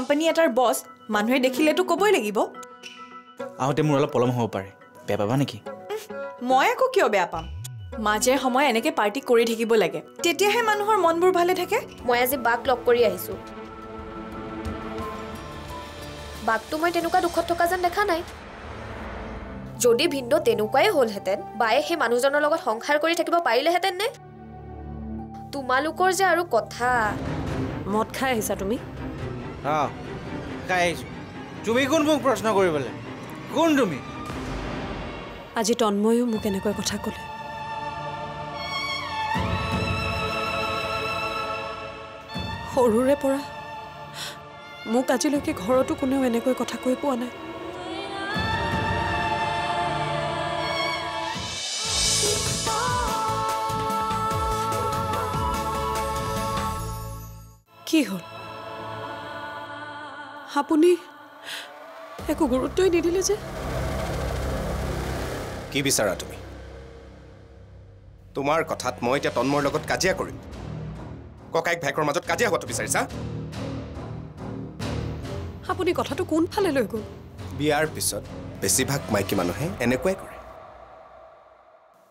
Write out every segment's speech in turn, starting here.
Company এটাৰ বছ মানুহে দেখিলেতো ক'বই লাগিব আহোঁতে মোৰ অলপ পলম হ'ব পাৰে বেয়া পাবা নেকি মই আকৌ কিয় বেয়া পাম মাজে সময় এনেকে পাৰ্টি কৰি থাকিব লাগে তেতিয়াহে মানুহৰ মনবোৰ ভালে থাকে মই আজি বাক লগ কৰি আহিছো বাকটো মই তেনেকুৱা দুখত থকা যেন দেখা নাই যদি ভিন্ন তেনেকুৱাই হ'লহেঁতেন বায়ে সেই মানুহজনৰ লগত সংসাৰ কৰি থাকিব পাৰিলেহেঁতেন নে তোমালোকৰ যে আৰু কথা মদ খাই আহিছা তুমি খাই আহিছোঁ তুমি কোন মোক প্ৰশ্ন কৰিবলৈ কোন তুমি আজি তন্ময়ো মোক এনেকৈ কথা ক'লে সৰুৰে পৰা মোক আজিলৈকে ঘৰতো কোনেও এনেকৈ কথা কৈ পোৱা নাই কি হ'ল আপুনি একো গুৰুত্বই নিদিলে যে কি বিচাৰা তুমি তোমাৰ কথাত মই এতিয়া তন্ময়ৰ লগত কাজিয়া কৰিম ককাইক ভাইকৰ মাজত কাজিয়া হোৱাটো বিচাৰিছা আপুনি কথাটো কোনফালে লৈ গ'ল বিয়াৰ পিছত বেছিভাগ মাইকী মানুহে এনেকুৱাই কৰে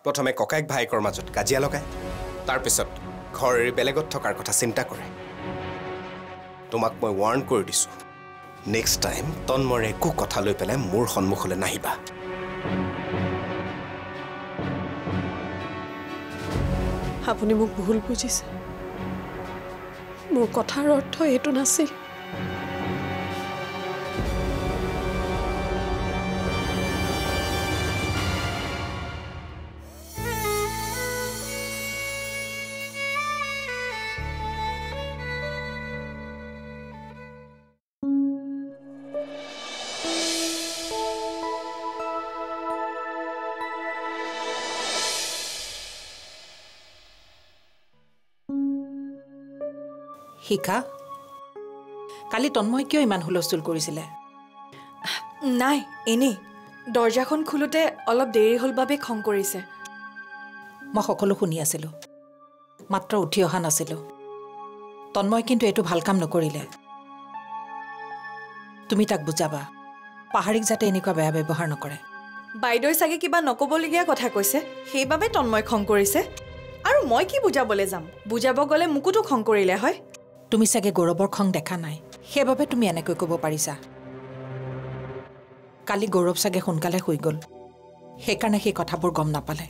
প্ৰথমে ককাইক ভাইকৰ মাজত কাজিয়া লগায় তাৰপিছত ঘৰ এৰি বেলেগত থকাৰ কথা চিন্তা কৰে তোমাক মই ৱাৰ্ণ কৰি দিছোঁ নেক্সট টাইম তন্ময়ৰ একো কথা লৈ পেলাই মোৰ সন্মুখলৈ নাহিবা আপুনি মোক ভুল বুজিছে মোৰ কথাৰ অৰ্থ এইটো নাছিল শিখা কালি তন্ময় কিয় ইমান হুলস্থুল কৰিছিলে নাই এনেই দৰ্জাখন খুলোতে অলপ দেৰি হ'ল বাবে খং কৰিছে মই সকলো শুনি আছিলোঁ মাত্ৰ উঠি অহা নাছিলোঁ তন্ময় কিন্তু এইটো ভাল কাম নকৰিলে তুমি তাক বুজাবা পাহাৰীক যাতে এনেকুৱা বেয়া ব্যৱহাৰ নকৰে বাইদেউ চাগে কিবা নক'বলগীয়া কথা কৈছে সেইবাবে তন্ময় খং কৰিছে আৰু মই কি বুজাবলৈ যাম বুজাব গ'লে মোকোতো খং কৰিলে হয় তুমি চাগে গৌৰৱৰ খং দেখা নাই সেইবাবে তুমি এনেকৈ ক'ব পাৰিছা কালি গৌৰৱ চাগে সোনকালে শুই গ'ল সেইকাৰণে সেই কথাবোৰ গম নাপালে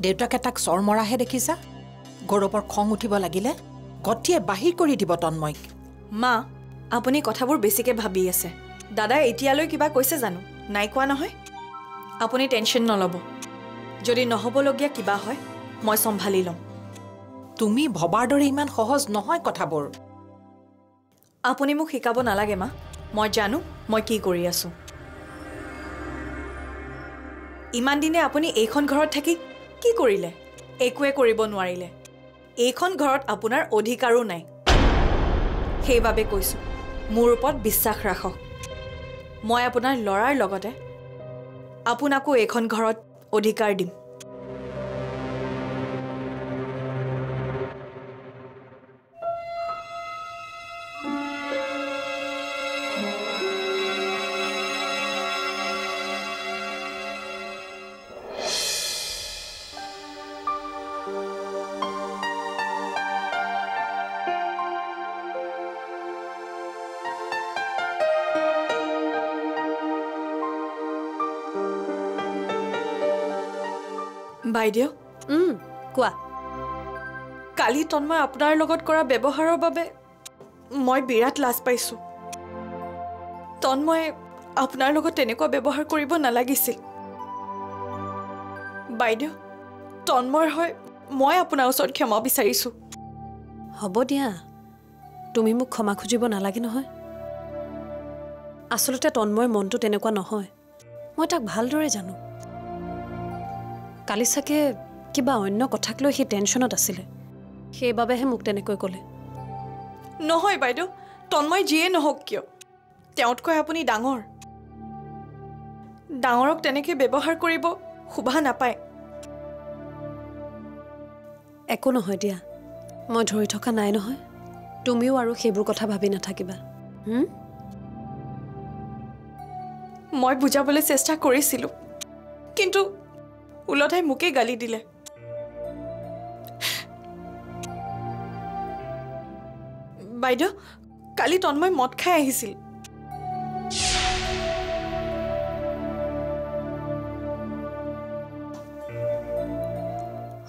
দেউতাকে তাক চৰ মৰাহে দেখিছা গৌৰৱৰ খং উঠিব লাগিলে গতিয়ে বাহিৰ কৰি দিব তন্ময়ক মা আপুনি কথাবোৰ বেছিকে ভাবি আছে দাদাই এতিয়ালৈ কিবা কৈছে জানো নাই কোৱা নহয় আপুনি টেনশ্যন নল'ব যদি নহ'বলগীয়া কিবা হয় মই চম্ভালি ল'ম তুমি ভবাৰ দৰে ইমান সহজ নহয় কথাবোৰ আপুনি মোক শিকাব নালাগে মা মই জানো মই কি কৰি আছোঁ ইমান দিনে আপুনি এইখন ঘৰত থাকি কি কৰিলে একোৱে কৰিব নোৱাৰিলে এইখন ঘৰত আপোনাৰ অধিকাৰো নাই সেইবাবে কৈছোঁ মোৰ ওপৰত বিশ্বাস ৰাখক মই আপোনাৰ ল'ৰাৰ লগতে আপোনাকো এইখন ঘৰত অধিকাৰ দিম বাইদেউ কোৱা কালি তন্ময় আপোনাৰ লগত কৰা ব্যৱহাৰৰ বাবে মই বিৰাট লাজ পাইছোঁ তন্ময় আপোনাৰ লগত তেনেকুৱা ব্যৱহাৰ কৰিব নালাগিছিল বাইদেউ তন্ময়ৰ হয় মই আপোনাৰ ওচৰত ক্ষমা বিচাৰিছোঁ হ'ব দিয়া তুমি মোক ক্ষমা খুজিব নালাগে নহয় আচলতে তন্ময়ৰ মনটো তেনেকুৱা নহয় মই তাক ভালদৰে জানো কালি চাগে কিবা অন্য কথাক লৈ সি টেনশ্যনত আছিলে সেইবাবেহে মোক তেনেকৈ ক'লে নহয় বাইদেউ তন্ময় যিয়ে নহওক কিয় তেওঁতকৈ আপুনি ডাঙৰ ডাঙৰক তেনেকৈ ব্যৱহাৰ কৰিব শোভা নাপায় একো নহয় দিয়া মই ধৰি থকা নাই নহয় তুমিও আৰু সেইবোৰ কথা ভাবি নাথাকিবা মই বুজাবলৈ চেষ্টা কৰিছিলোঁ কিন্তু উলধাই মোকেই গালি দিলে বাইদেউ কালি তন্ময় মদ খাই আহিছিল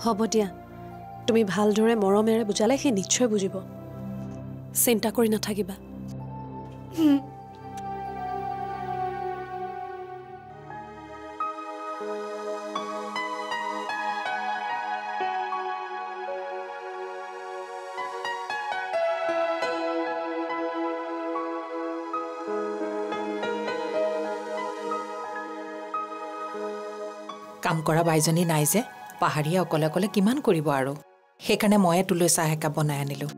হ'ব দিয়া তুমি ভালদৰে মৰমেৰে বুজালে সি নিশ্চয় বুজিব চিন্তা কৰি নাথাকিবা কাম কৰা বাইজনী নাই যে পাহাৰীয়া অকলে অকলে কিমান কৰিব আৰু সেইকাৰণে ময়ে তোলৈ চাহ একাপ বনাই আনিলোঁ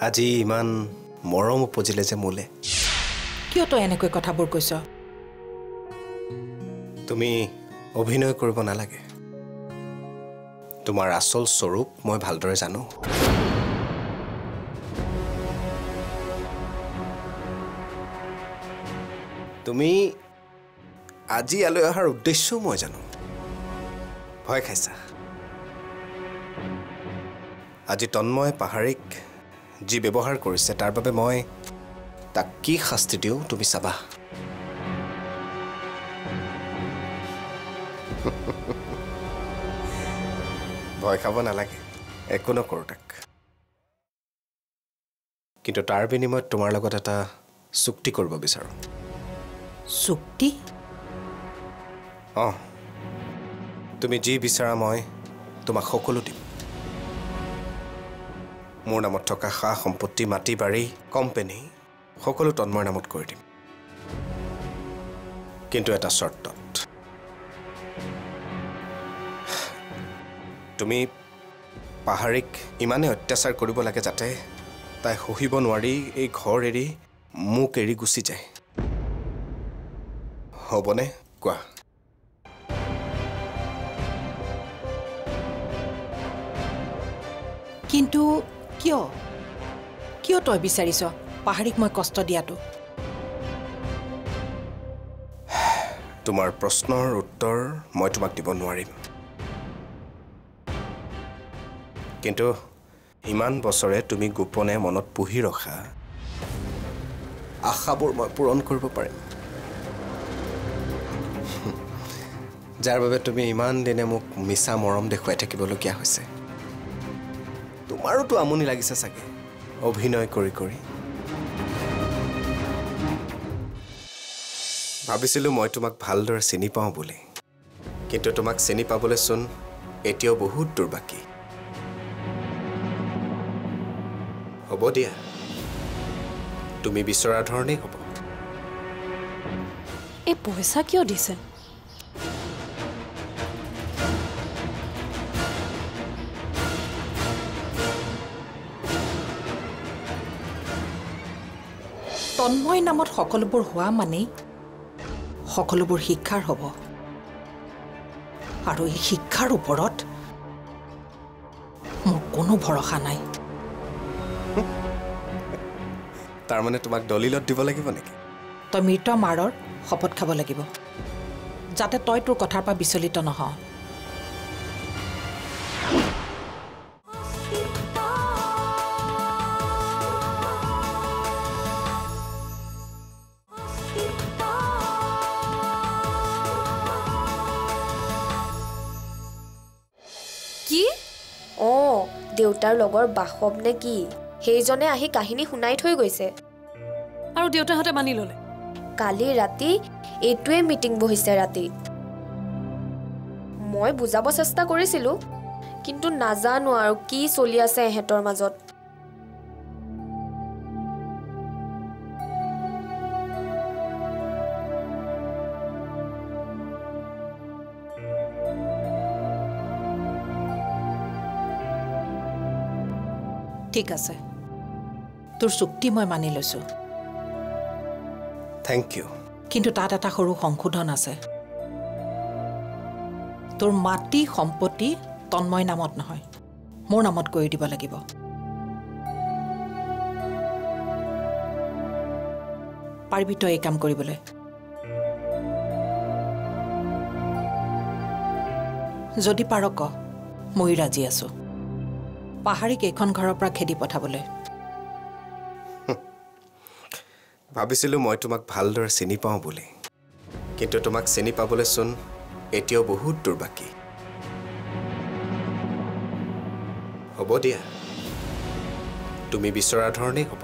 আজি ইমান মৰম উপজিলে যে মোলে কিয় তই এনেকৈ কথাবোৰ কৈছ তুমি অভিনয় কৰিব নালাগে তোমাৰ আচল স্বৰূপ মই ভালদৰে জানো তুমি আজি ইয়ালৈ অহাৰ উদ্দেশ্যও মই জানো ভয় খাইছা আজি তন্ময় পাহাৰীক যি ব্যৱহাৰ কৰিছে তাৰ বাবে মই তাক কি শাস্তি দিওঁ তুমি চাবা ভয় খাব নালাগে একো নকৰোঁ তাক কিন্তু তাৰ বিনিময়ত তোমাৰ লগত এটা চুক্তি কৰিব বিচাৰোঁ চুক্তি তুমি যি বিচাৰা মই তোমাক সকলো দিম মোৰ নামত থকা সা সম্পত্তি মাটি বাৰী কোম্পানী সকলো তন্ময়ৰ নামত কৰি দিম কিন্তু এটা চৰ্তত তুমি পাহাৰীক ইমানেই অত্যাচাৰ কৰিব লাগে যাতে তাই সহিব নোৱাৰি এই ঘৰ এৰি মোক এৰি গুচি যায় হ'বনে কোৱা কিন্তু কিয় কিয় তই বিচাৰিছ পাহাৰীক মই কষ্ট দিয়াটো তোমাৰ প্ৰশ্নৰ উত্তৰ মই তোমাক দিব নোৱাৰিম কিন্তু ইমান বছৰে তুমি গোপনে মনত পুহি ৰখা আশাবোৰ মই পূৰণ কৰিব পাৰিম যাৰ বাবে তুমি ইমান দিনে মোক মিছা মৰম দেখুৱাই থাকিবলগীয়া হৈছে তোমাৰোতো আমনি লাগিছে চাগে অভিনয় কৰি কৰি ভাবিছিলোঁ মই তোমাক ভালদৰে চিনি পাওঁ বুলি কিন্তু তোমাক চিনি পাবলৈ চোন এতিয়াও বহুত দূৰ বাকী হ'ব দিয়া তুমি বিচৰা ধৰণেই হ'ব এই পইচা কিয় দিছে তন্ময় নামত সকলোবোৰ হোৱা মানেই সকলোবোৰ শিক্ষাৰ হ'ব আৰু এই শিক্ষাৰ ওপৰত মোৰ কোনো ভৰসা নাই তাৰমানে তোমাক দলিলত দিব লাগিব নেকি তই মৃত মাৰৰ শপত খাব লাগিব যাতে তই তোৰ কথাৰ পৰা বিচলিত নহওঁ কি দেউতাৰ লগৰ বাসৱ নে কি সেইজনে আহি কাহিনী শুনাই থৈ গৈছে আৰু দেউতাহঁতে মানি ল'লে কালি ৰাতি এইটোৱে মিটিং বহিছে ৰাতি মই বুজাব চেষ্টা কৰিছিলোঁ কিন্তু নাজানো আৰু কি চলি আছে এহেঁতৰ মাজত ঠিক আছে তোৰ চুক্তি মই মানি লৈছোঁ থেংক ইউ কিন্তু তাত এটা সৰু সংশোধন আছে তোৰ মাটি সম্পত্তি তন্ময় নামত নহয় মোৰ নামত কৰি দিব লাগিব। পাৰিবি তই এই কাম কৰিবলৈ? যদি পাৰ ক, মই ৰাজি আছো পাহাৰীক এইখন ঘৰৰ পৰা খেদি পঠাবলৈ। ভাবিছিলোঁ মই তোমাক ভালদৰে চিনি পাওঁ বুলি, কিন্তু তোমাক চিনি পাবলৈ চোন এতিয়াও বহুত দূৰ বাকী। হ'ব দিয়া, তুমি বিচৰা ধৰণেই হ'ব।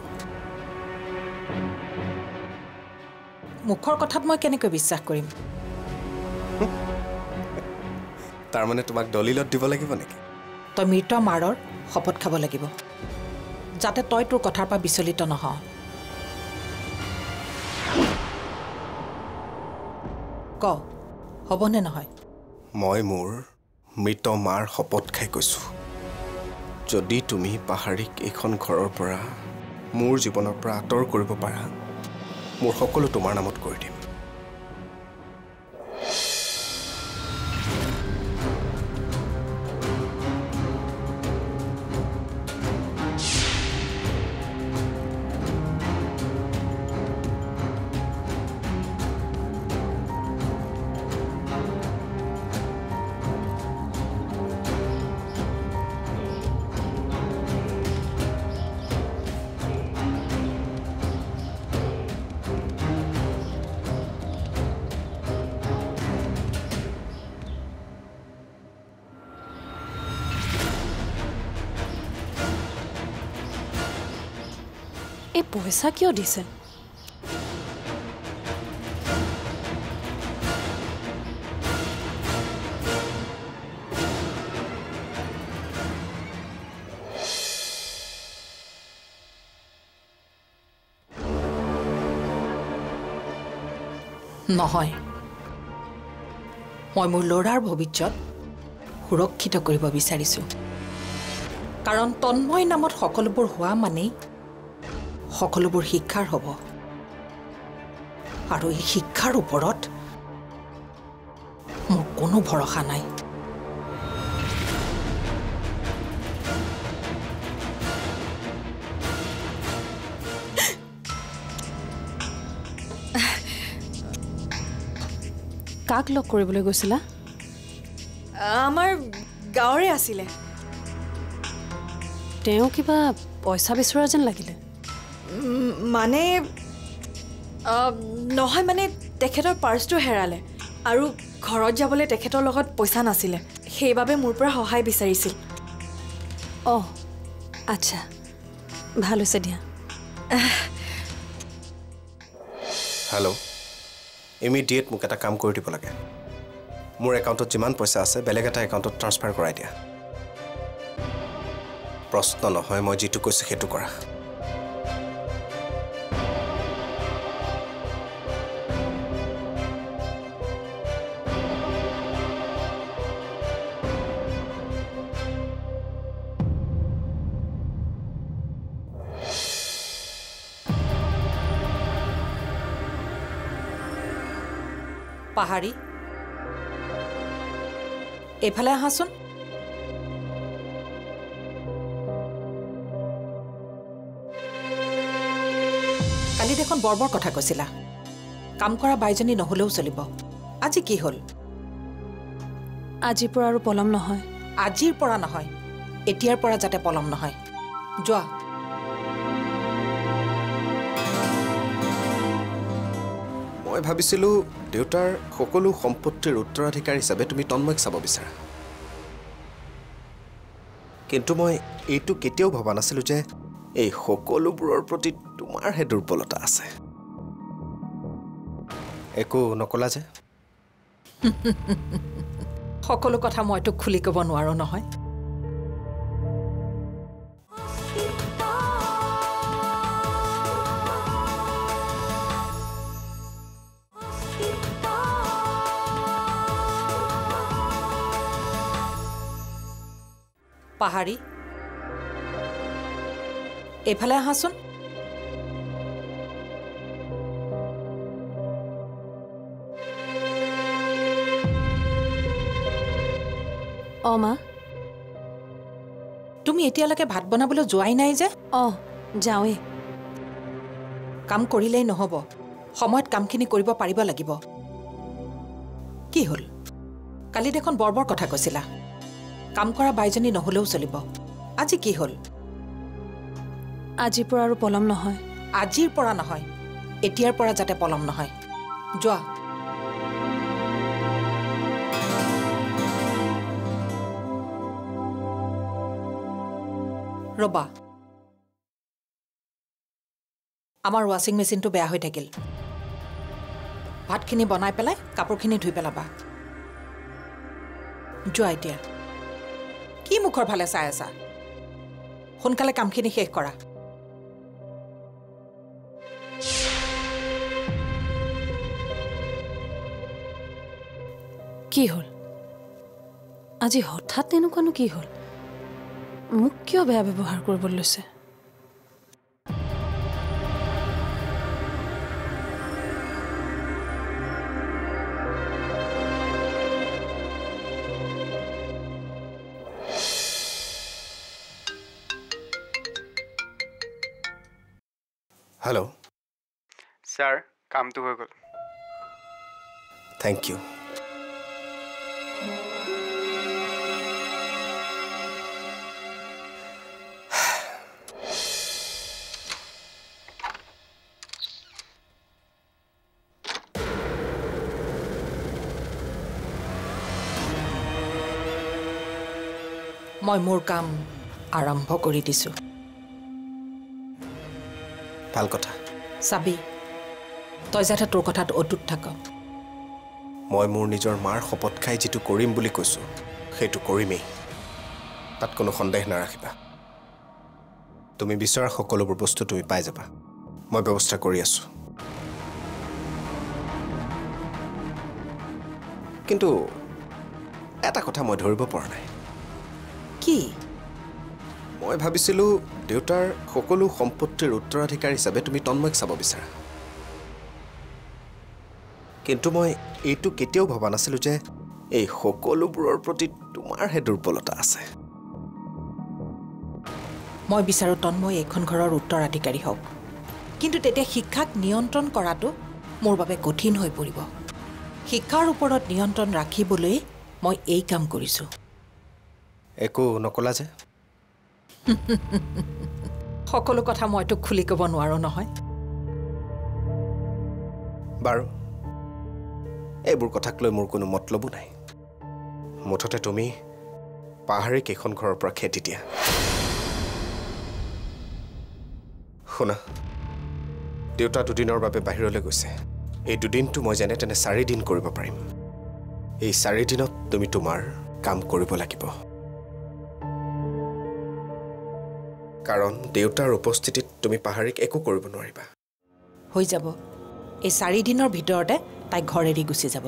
মুখৰ কথাত মই কেনেকৈ বিশ্বাস কৰিম? তাৰমানে তোমাক দলিলত দিব লাগিব নেকি? তই মৃত মাৰৰ শপত খাব লাগিব, যাতে তই তোৰ কথাৰ পৰা বিচলিত নহওঁ। ক, হ'বনে নহয়? মই মোৰ মৃত মাৰ শপত খাই কৈছোঁ, যদি তুমি পাহাৰীক এইখন ঘৰৰ পৰা মোৰ জীৱনৰ পৰা আঁতৰ কৰিব পাৰা, মোৰ সকলো তোমাৰ নামত কৰি দিম। এই পইচা কিয় দিছে? নহয়, মই মোৰ ল'ৰাৰ ভৱিষ্যত সুৰক্ষিত কৰিব বিচাৰিছোঁ। কাৰণ তন্ময় নামত সকলোবোৰ হোৱা মানেই সকলোবোৰ শিক্ষাৰ হ'ব, আৰু এই শিক্ষাৰ ওপৰত মোৰ কোনো ভৰসা নাই। কাক লগ কৰিবলৈ গৈছিলা? আমাৰ গাঁৱৰে আছিলে। তেওঁ কিবা পইচা বিচৰা যেন লাগিলে। মানে নহয়, মানে তেখেতৰ পাৰ্চটো হেৰালে আৰু ঘৰত যাবলৈ তেখেতৰ লগত পইচা নাছিলে, সেইবাবে মোৰ পৰা সহায় বিচাৰিছিল। অঁ আচ্ছা, ভাল হৈছে দিয়া। হেল্ল', ইমিডিয়েট মোক এটা কাম কৰি দিব লাগে। মোৰ একাউণ্টত যিমান পইচা আছে বেলেগ এটা একাউণ্টত ট্ৰান্সফাৰ কৰাই দিয়া। প্ৰশ্ন নহয়, মই যিটো কৈছোঁ সেইটো কৰা। পাহাৰী, এইফালে আহাচোন। কালি দেখোন বৰ বৰ কথা কৈছিলা, কাম কৰা বাইজনী নহ'লেও চলিব। আজি কি হ'ল? আজিৰ পৰা আৰু পলম নহয়। আজিৰ পৰা নহয়, এতিয়াৰ পৰা যাতে পলম নহয়। যোৱা। মই ভাবিছিলোঁ দেউতাৰ সকলো সম্পত্তিৰ উত্তৰাধিকাৰ হিচাপে তুমি তন্ময়ক চাব বিচাৰা, কিন্তু মই এইটো কেতিয়াও ভবা নাছিলোঁ যে এই সকলোবোৰৰ প্ৰতি তোমাৰহে দুৰ্বলতা আছে। একো নকলা যে? সকলো কথা মই তোক খুলি ক'ব নোৱাৰো নহয়। পাহাৰী, এইফালে আহাচোন। অঁ মা, তুমি এতিয়ালৈকে ভাত বনাবলৈ যোৱাই নাই যে? অঁ যাওঁৱেই। কাম কৰিলেই নহ'ব, সময়ত কামখিনি কৰিব পাৰিব লাগিব। কি হ'ল? কালি দেখোন বৰ বৰ কথা কৈছিলা, কাম কৰা বাইজনী নহ'লেও চলিব। আজি কি হ'ল? আজিৰ পৰা আৰু পলম নহয়। আজিৰ পৰা নহয়, এতিয়াৰ পৰা যাতে পলম নহয়। যোৱা। ৰবা, আমাৰ ৱাশ্বিং মেচিনটো বেয়া হৈ থাকিল। ভাতখিনি বনাই পেলাই কাপোৰখিনি ধুই পেলাবা। যোৱা এতিয়া। কি মুখৰ ফালে চাই আছা? সোনকালে কামখিনি শেষ কৰা। কি হ'ল আজি হঠাৎ এনেকুৱানো কি হ'ল? মোক কিয় বেয়া ব্যৱহাৰ কৰিবলৈ লৈছে? হেল্ল'। ছাৰ, কামটো হৈ গ'ল। Thank you. মই মোৰ কাম আৰম্ভ কৰি দিছোঁ। ভাল কথা। চাবি, তই যাতে তোৰ কথাত অটুট থাক। মই মোৰ নিজৰ মাৰ শপত খাই যিটো কৰিম বুলি কৈছোঁ সেইটো কৰিমেই, তাত কোনো সন্দেহ নাৰাখিবা। তুমি বিচৰা সকলোবোৰ বস্তু তুমি পাই যাবা, মই ব্যৱস্থা কৰি আছোঁ। কিন্তু এটা কথা মই ধৰিব পৰা নাই। কি? মই ভাবিছিলোঁ দেউতাৰ সকলো সম্পত্তিৰ উত্তৰাধিকাৰী হিচাপে তুমি তন্ময়ক চাব বিচাৰা, কিন্তু মই এইটো কেতিয়াও ভবা নাছিলোঁ যে এই সকলোবোৰৰ প্ৰতি তোমাৰহে দুৰ্বলতা আছে। মই বিচাৰোঁ তন্ময় এইখন ঘৰৰ উত্তৰাধিকাৰী হওক, কিন্তু তেতিয়া শিক্ষাক নিয়ন্ত্ৰণ কৰাটো মোৰ বাবে কঠিন হৈ পৰিব। শিক্ষাৰ ওপৰত নিয়ন্ত্ৰণ ৰাখিবলৈ মই এই কাম কৰিছোঁ। একো নকলা যে? সকলো কথা মইতো খুলি ক'ব নোৱাৰো নহয়। বাৰু, এইবোৰ কথাক লৈ মোৰ কোনো মতলবো নাই। মুঠতে তুমি পাহাৰীক এইখন ঘৰৰ পৰা খেদি দিয়া। শুনা, দেউতা দুদিনৰ বাবে বাহিৰলৈ গৈছে। এই দুদিনটো মই যেনে তেনে 4 দিন কৰিব পাৰিম। এই 4 দিনত তুমি তোমাৰ কাম কৰিব লাগিব, কাৰণ দেউতাৰ উপস্থিতিত তুমি পাহাৰীক একো কৰিব নোৱাৰিবা। হৈ যাব, এই 4 দিনৰ ভিতৰতে তাইক ঘৰ এৰি গুচি যাব।